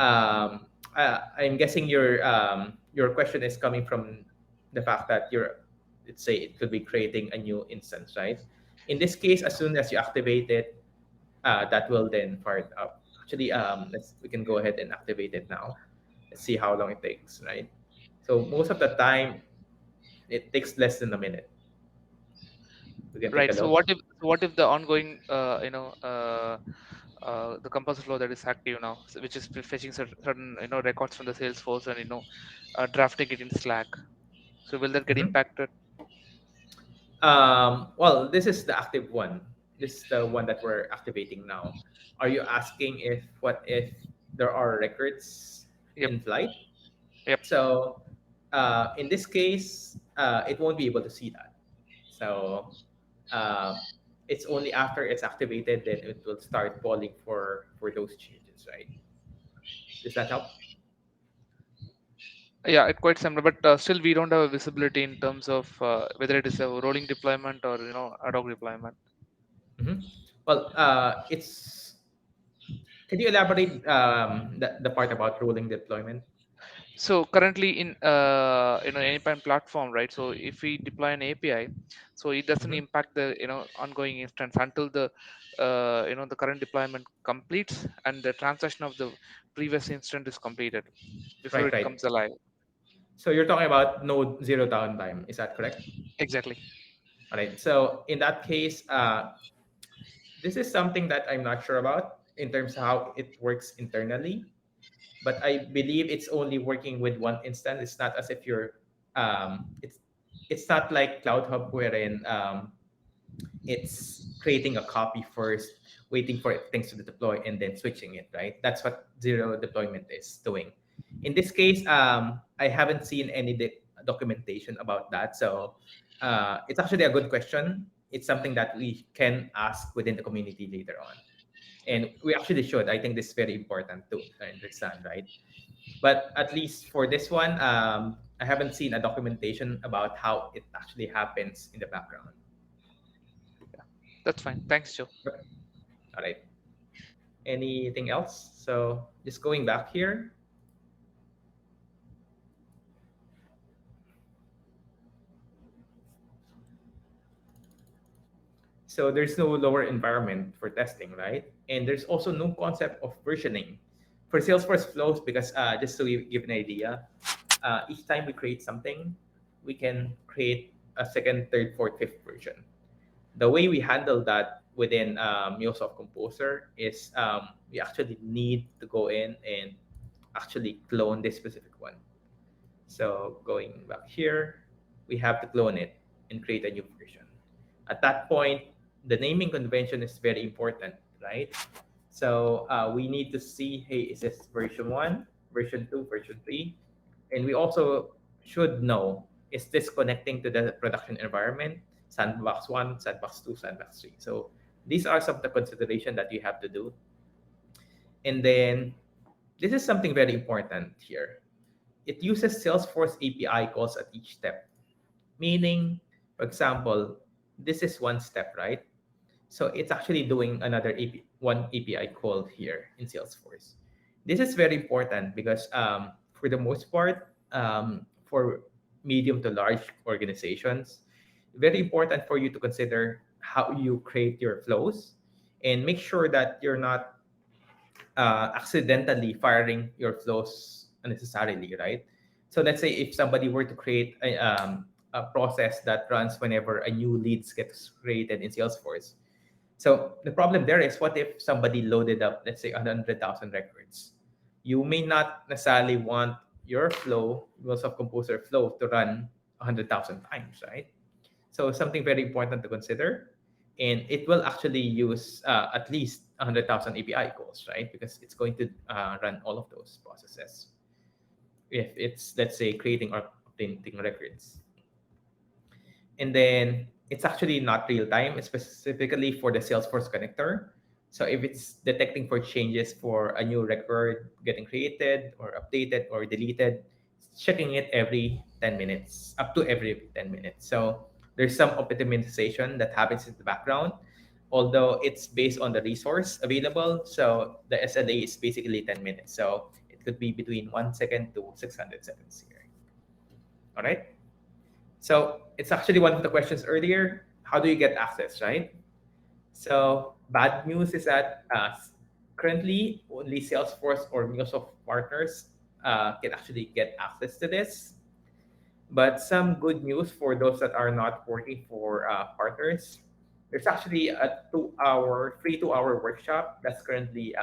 Um, I'm guessing your question is coming from the fact that let's say it could be creating a new instance, right? In this case, as soon as you activate it, that will then fire it up. Actually, we can go ahead and activate it now. Let's see how long it takes, right? So most of the time, it takes less than a minute. We can take a Right. So look. what if the ongoing the composer flow that is active now, which is fetching certain records from the Salesforce and drafting it in Slack. So will that get Mhm. impacted? Well, this is the active one. This is the one that we're activating now. Are you asking if what if there are records Yep. in flight? Yep. So in this case, it won't be able to see that. So uh, it's only after it's activated that it will start calling for those changes, right? Does that help? Yeah, it quite similar, but still we don't have a visibility in terms of whether it is a rolling deployment or ad hoc deployment. Hmm. Well, it's. Can you elaborate the part about rolling deployment? So currently in any platform, right? So if we deploy an API, so it doesn't Hmm. impact the ongoing instance until the the current deployment completes and the transaction of the previous instance is completed before Right, it right. comes alive. So you're talking about node zero downtime. Is that correct? Exactly. All right. So in that case, this is something that I'm not sure about in terms of how it works internally. But I believe it's only working with one instance. It's not as if you're, it's not like Cloud Hub wherein it's creating a copy first, waiting for things to deploy, and then switching it, right? That's what zero deployment is doing. In this case, I haven't seen any documentation about that. So it's actually a good question. It's something that we can ask within the community later on. And we actually should. I think this is very important to understand, right? But at least for this one, I haven't seen a documentation about how it actually happens in the background. That's fine. Thanks, Joe. All right. Anything else? So just going back here. So there's no lower environment for testing, right? And there's also no concept of versioning for Salesforce flows because just to give an idea, each time we create something, we can create a second, third, fourth, fifth version. The way we handle that within MuleSoft Composer is we actually need to go in and actually clone this specific one. So going back here, we have to clone it and create a new version. At that point, the naming convention is very important, right? So we need to see, hey, is this version 1, version 2, version 3? And we also should know, is this connecting to the production environment, sandbox 1, sandbox 2, sandbox 3? So these are some of the consideration that you have to do. And then This is something very important here. It uses Salesforce API calls at each step, meaning, for example, this is one step, right? So it's actually doing another one API call here in Salesforce. This is very important because for the most part, for medium to large organizations, very important for you to consider how you create your flows and make sure that you're not accidentally firing your flows unnecessarily, right? So let's say if somebody were to create a process that runs whenever a new leads gets created in Salesforce. So the problem there is, what if somebody loaded up, let's say, 100,000 records? You may not necessarily want your flow, MuleSoft Composer flow, to run 100,000 times, right? So something very important to consider, and it will actually use at least 100,000 API calls, right? Because it's going to run all of those processes. If it's, let's say, creating or updating records, and then it's actually not real time. It's specifically for the Salesforce connector. So if it's detecting for changes for a new record getting created or updated or deleted, it's checking it every 10 minutes, up to every 10 minutes. So there's some optimization that happens in the background, although it's based on the resource available. So the SLA is basically 10 minutes. So it could be between 1 second to 600 seconds here. All right. So it's actually one of the questions earlier. How do you get access, right? So bad news is that currently only Salesforce or MuleSoft partners can actually get access to this. But some good news for those that are not working for partners. There's actually a 2-hour, free 2-hour workshop that's currently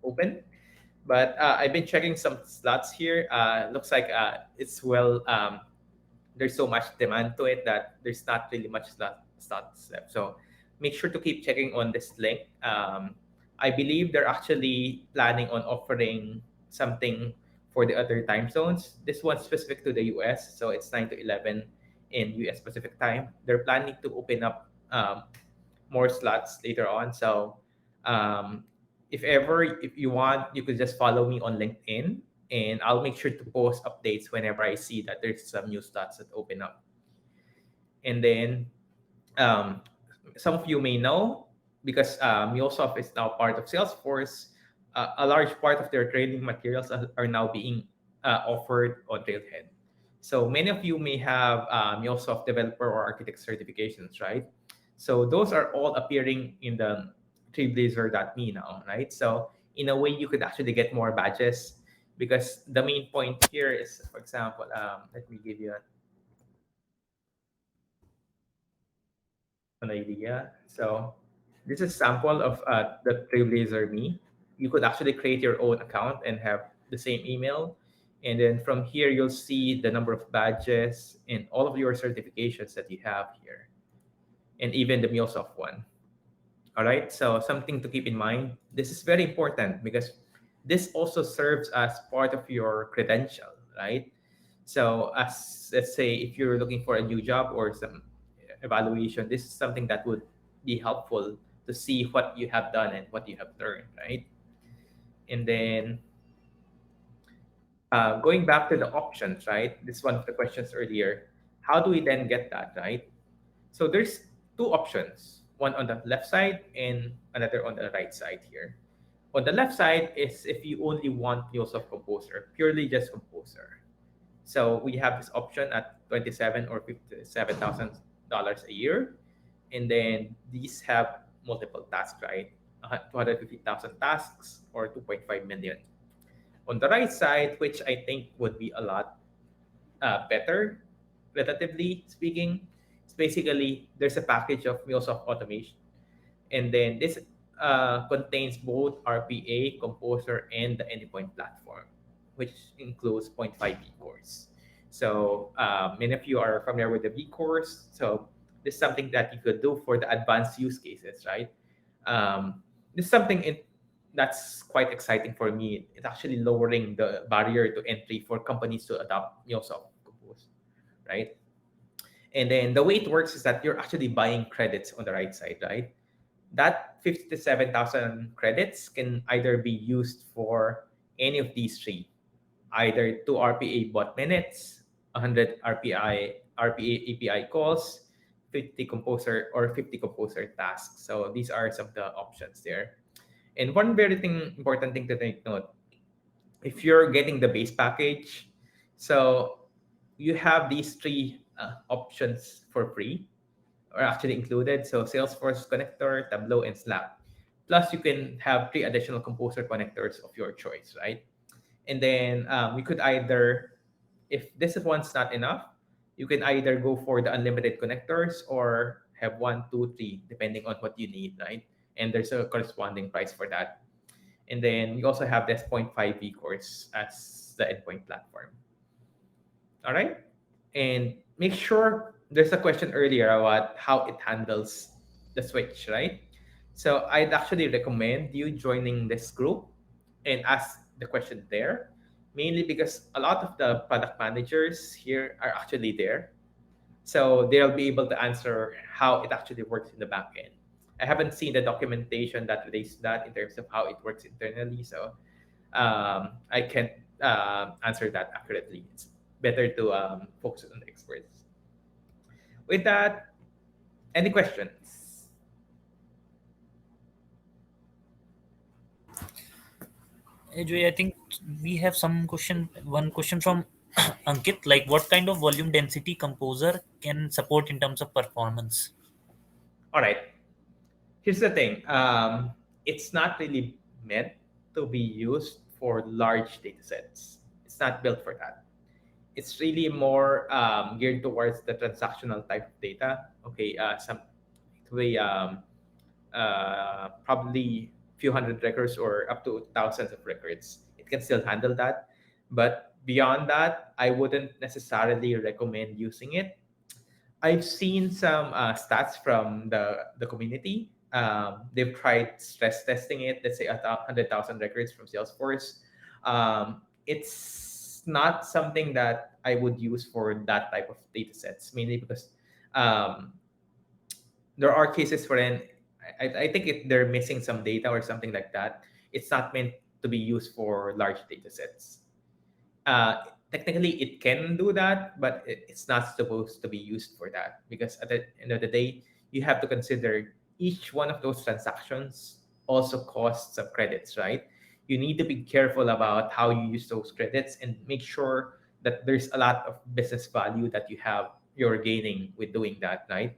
open. But I've been checking some slots here. Looks like it's well there's so much demand to it that there's not really much slots left. So make sure to keep checking on this link. I believe they're actually planning on offering something for the other time zones. This one's specific to the US, so it's 9 to 11 in US Pacific time. They're planning to open up more slots later on. So um, if you want, you could just follow me on LinkedIn, and I'll make sure to post updates whenever I see that there's some new slots that open up. And then um, some of you may know, because MuleSoft is now part of Salesforce, a large part of their training materials are now being offered on Trailhead. So many of you may have MuleSoft developer or architect certifications, right? So those are all appearing in the trailblazer.me now, right? So in a way, you could actually get more badges, because the main point here is, for example, let me give you an idea. So this is sample of the Trailblazer Me. You could actually create your own account and have the same email. And then from here, you'll see the number of badges and all of your certifications that you have here, and even the MuleSoft one. All right. So something to keep in mind. This is very important because this also serves as part of your credential, right? So as, let's say, if you're looking for a new job or some evaluation, this is something that would be helpful to see what you have done and what you have learned, right? And then going back to the options, right? This is one of the questions earlier. How do we then get that, right? So there's two options, one on the left side and another on the right side here. On the left side is if you only want MuleSoft Composer, purely just Composer. So we have this option at 27 or $57,000 a year, and then these have multiple tasks, right? 250,000 tasks or 2.5 million. On the right side, which I think would be a lot better, relatively speaking, it's basically there's a package of MuleSoft automation, and then this contains both RPA, Composer, and the endpoint platform, which includes point 0.5 V course. So many of you are familiar with the V course. So this is something that you could do for the advanced use cases, right? This is something that's quite exciting for me. It's actually lowering the barrier to entry for companies to adopt MuleSoft Compose, right? And then the way it works is that you're actually buying credits on the right side, right? That 57,000 credits can either be used for any of these three, either 2 RPA bot minutes, 100 RPA API calls, 50 composer or 50 composer tasks. So these are some of the options there. And one important thing to take note, if you're getting the base package, so you have these three options for free or actually included. So Salesforce connector, Tableau, and Slack. Plus, you can have three additional composer connectors of your choice, right? And then you could either, if this one's not enough, you can either go for the unlimited connectors or have one, two, three, depending on what you need, right? And there's a corresponding price for that. And then you also have this point 0.5 vCores as the endpoint platform. All right. And make sure there's a question earlier about how it handles the switch, right? So I'd actually recommend you joining this group and ask the question there, mainly because a lot of the product managers here are actually there. So they'll be able to answer how it actually works in the back end. I haven't seen the documentation that relates to that in terms of how it works internally. So I can't answer that accurately. It's better to focus on the experts. With that, any questions? Joy, I think we have some question. One question from Ankit, like what kind of volume density composer can support in terms of performance? All right. Here's the thing. It's not really meant to be used for large data sets. It's not built for that. It's really more geared towards the transactional type of data. Okay, some way probably few hundred records or up to thousands of records. It can still handle that, but beyond that, I wouldn't necessarily recommend using it. I've seen some stats from the community. They've tried stress testing it. Let's say 100,000 records from Salesforce. It's not something that I would use for that type of data sets, mainly because um, there are cases wherein I think they're missing some data or something like that. It's not meant to be used for large data sets. Technically, it can do that, but it's not supposed to be used for that because at the end of the day, you have to consider each one of those transactions also costs some credits, right? You need to be careful about how you use those credits and make sure that there's a lot of business value that you're gaining with doing that, right?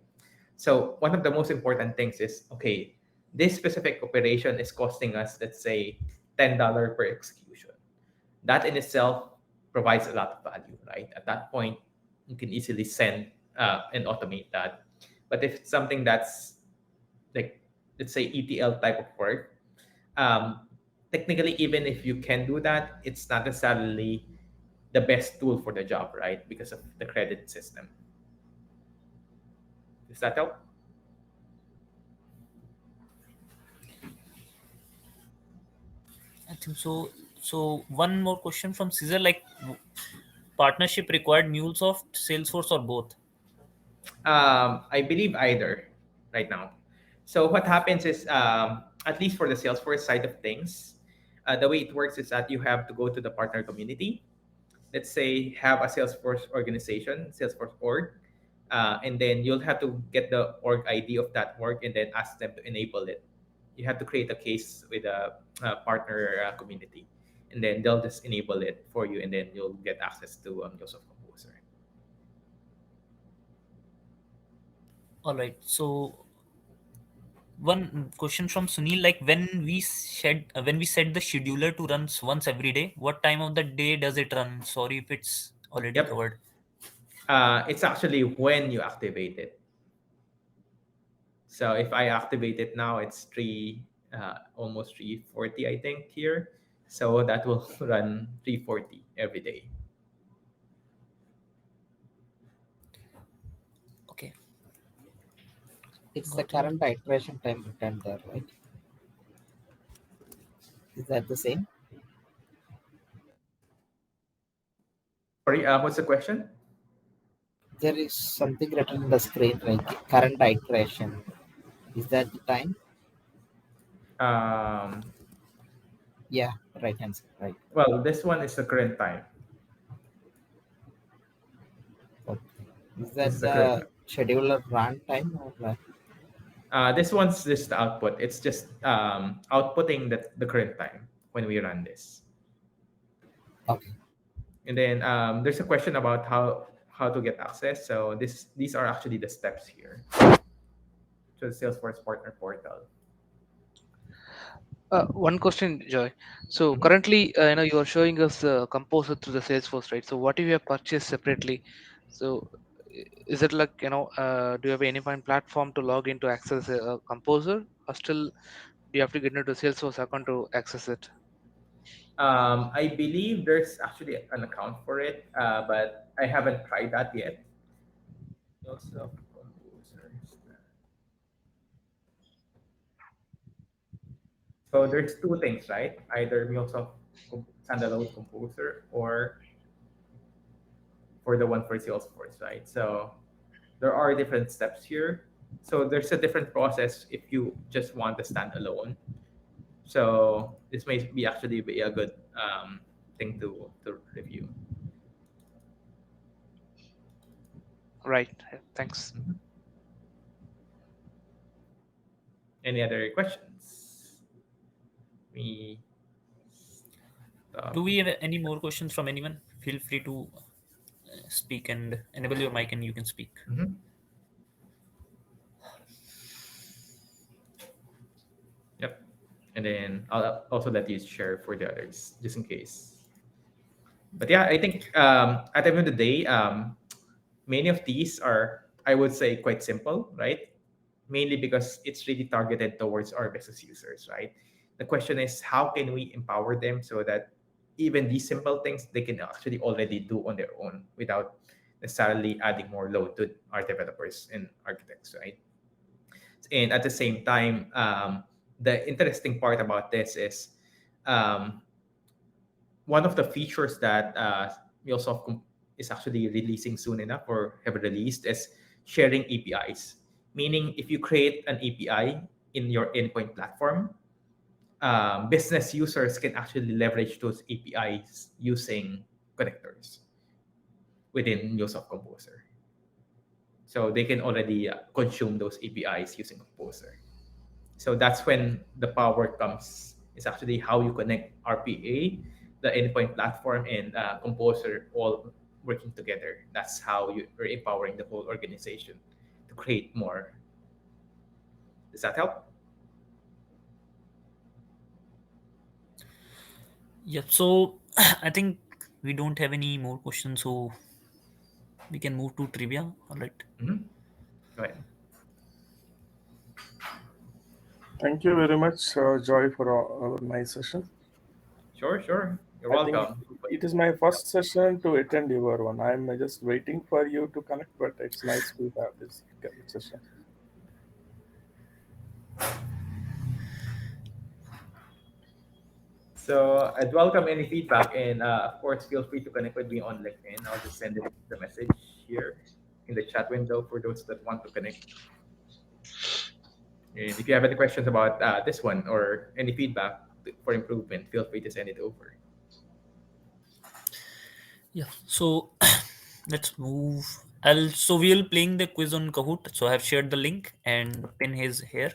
So one of the most important things is, okay, this specific operation is costing us, let's say, $10 per execution. That in itself provides a lot of value, right? At that point, you can easily send and automate that. But if it's something that's like, let's say, ETL type of work, um, technically, even if you can do that, it's not necessarily the best tool for the job, right? Because of the credit system. Does that help? I think so. So one more question from Caesar, like partnership required MuleSoft, Salesforce, or both? I believe either right now. So what happens is, at least for the Salesforce side of things, the way it works is that you have to go to the partner community. Let's say have a Salesforce organization, Salesforce org, and then you'll have to get the org ID of that org and then ask them to enable it. You have to create a case with a, partner community, and then they'll just enable it for you, and then you'll get access to MuleSoft Composer. All right. So one question from Sunil, like when we set the scheduler to run once every day, what time of the day does it run? Sorry if it's already Yep. covered. It's actually when you activate it. So if I activate it now, it's almost 340, I think here. So that will run 340 every day. Okay, It's the got it. current iteration time returned there, right? Is that the same? Sorry, what's the question? There is something written on the screen, like current iteration. Is that the time? Um, Yeah, right hand side, right? Well, this one is the current time. Okay. Is This that is the current the time. scheduler run time or This one's just the output. It's just outputting the current time when we run this. okay? And then there's a question about how to get access. So these are actually the steps here to the Salesforce Partner Portal. One question, Joy. So Mhm. currently, you are showing us the composer through the Salesforce, right? So what if you have purchased separately? So is it like, do you have any fine platform to log in to access a composer, or still do you have to get into the Salesforce account to access it? I believe there's actually an account for it, but I haven't tried that yet. MuleSoft Composer. So there's two things, right? Either standalone Composer or for the one for Salesforce, right? So there are different steps here. So there's a different process if you just want the standalone. So this may be actually be a good thing to review. Right. Thanks. Mhm. Any other questions? We Do stop. we have any more questions from anyone? Feel free to speak and enable your mic and you can speak. Mhm. Yep. And then I'll also let you share for the others, just in case. But yeah, I think at the end of the day, many of these are, I would say, quite simple, right? Mainly because it's really targeted towards our business users, right? The question is, how can we empower them so that even these simple things they can actually already do on their own without necessarily adding more load to our developers and architects, right? And at the same time, the interesting part about this is um, one of the features that is actually releasing soon enough or have released is sharing APIs. Meaning, if you create an API in your endpoint platform, business users can actually leverage those APIs using connectors within MuleSoft Composer. So they can already consume those APIs using Composer. So that's when the power comes. It's actually how you connect RPA, the endpoint platform, and Composer all working together. That's how you're empowering the whole organization to create more. Does that help? Yep. So I think we don't have any more questions, so we can move to trivia. All right. Mm-hmm. Go ahead. Thank you very much, Joy, for our nice session. Sure, sure. You're I think welcome. it is my first session to attend your one. I'm just waiting for you to connect, but it's nice to have this session. So I'd welcome any feedback, and of course, feel free to connect with me on LinkedIn. I'll just send it the message here in the chat window for those that want to connect. And if you have any questions about this one or any feedback for improvement, feel free to send it over. Yeah. So let's move. So we'll playing the quiz on Kahoot. So I have shared the link and the pin is here.